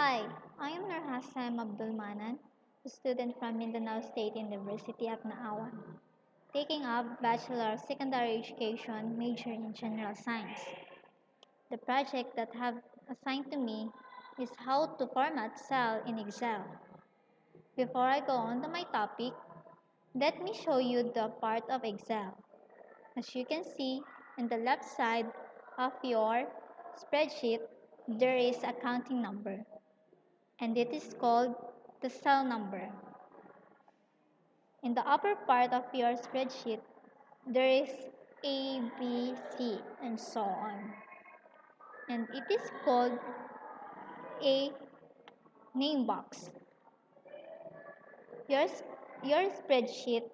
Hi, I am Nur Hassan Abdul Manan, a student from Mindanao State University at Naawan, taking up Bachelor of Secondary Education major in General Science. The project that have assigned to me is how to format cell in Excel. Before I go on to my topic, let me show you the part of Excel. As you can see, on the left side of your spreadsheet, there is a counting number, and it is called the cell number. In the upper part of your spreadsheet, there is A, B, C, and so on. And it is called a name box. Your, your spreadsheet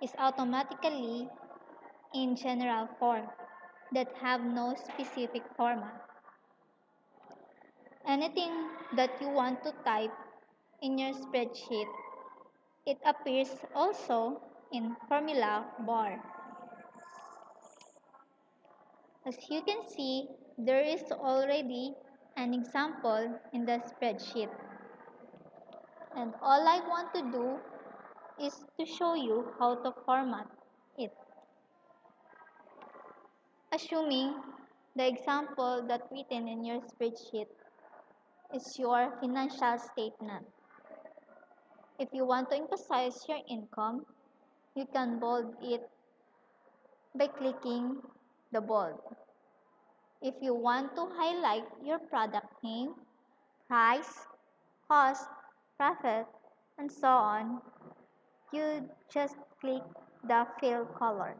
is automatically in general form that have no specific format. Anything that you want to type in your spreadsheet, it appears also in formula bar. As you can see, there is already an example in the spreadsheet. And all I want to do is to show you how to format it. Assuming the example that written in your spreadsheet is your financial statement. If you want to emphasize your income, you can bold it by clicking the bold. If you want to highlight your product name, price, cost, profit, and so on, you just click the fill color.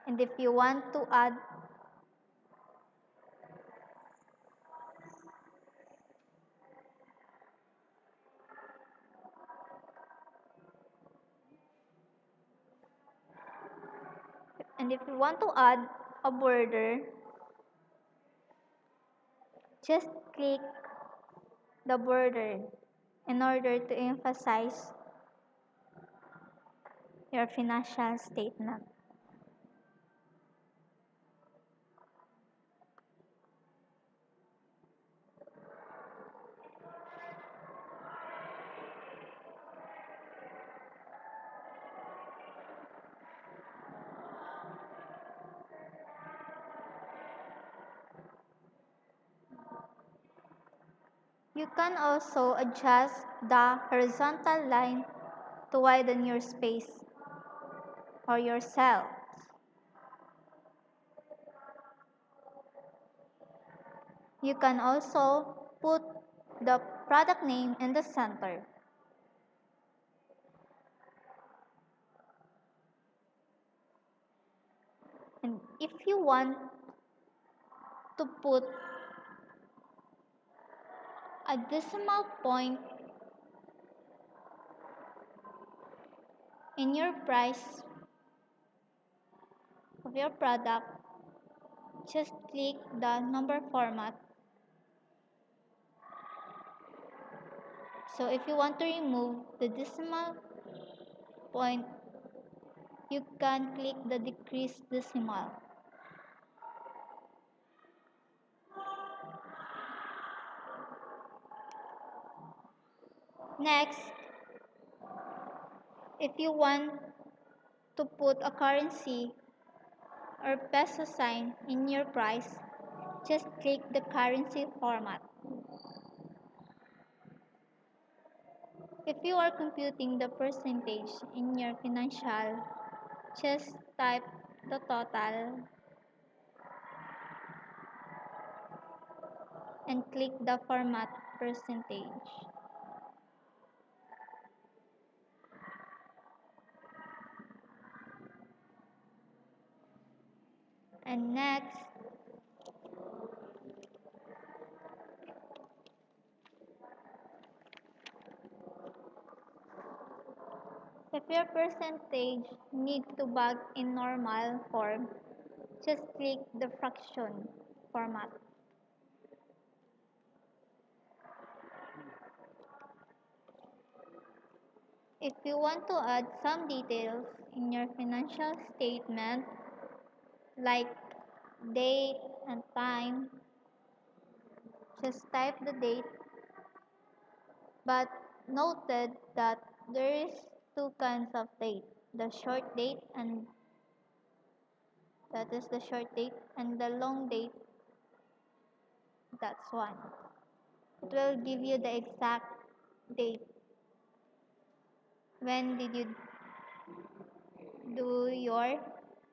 And if you want to add a border, just click the border in order to emphasize your financial statement. You can also adjust the horizontal line to widen your space or your cell. You can also put the product name in the center. And if you want to put a decimal point in your price of your product, just click the number format. So if you want to remove the decimal point, you can click the decrease decimal. Next, if you want to put a currency or peso sign in your price, just click the currency format. If you are computing the percentage in your financial, just type the total and click the format percentage. And next, if your percentage needs to bag in normal form, just click the fraction format. If you want to add some details in your financial statement, like date and time, Just type the date, but noted that there is two kinds of date, the short date and that is the short date and the long date, that's one. It will give you the exact date. When did you do your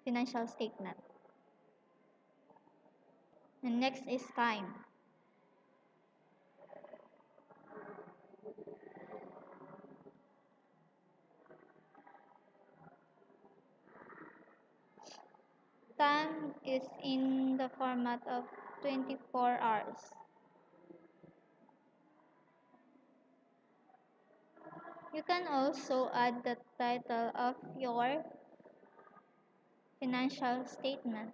financial statement? And next is time. Time is in the format of 24 hours. You can also add the title of your financial statement,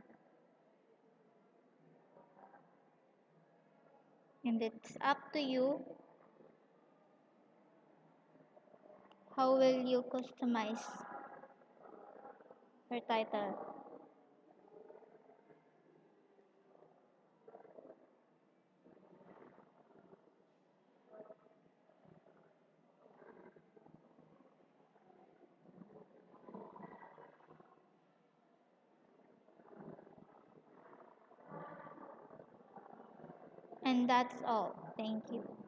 and it's up to you how will you customize your title. And that's all. Thank you.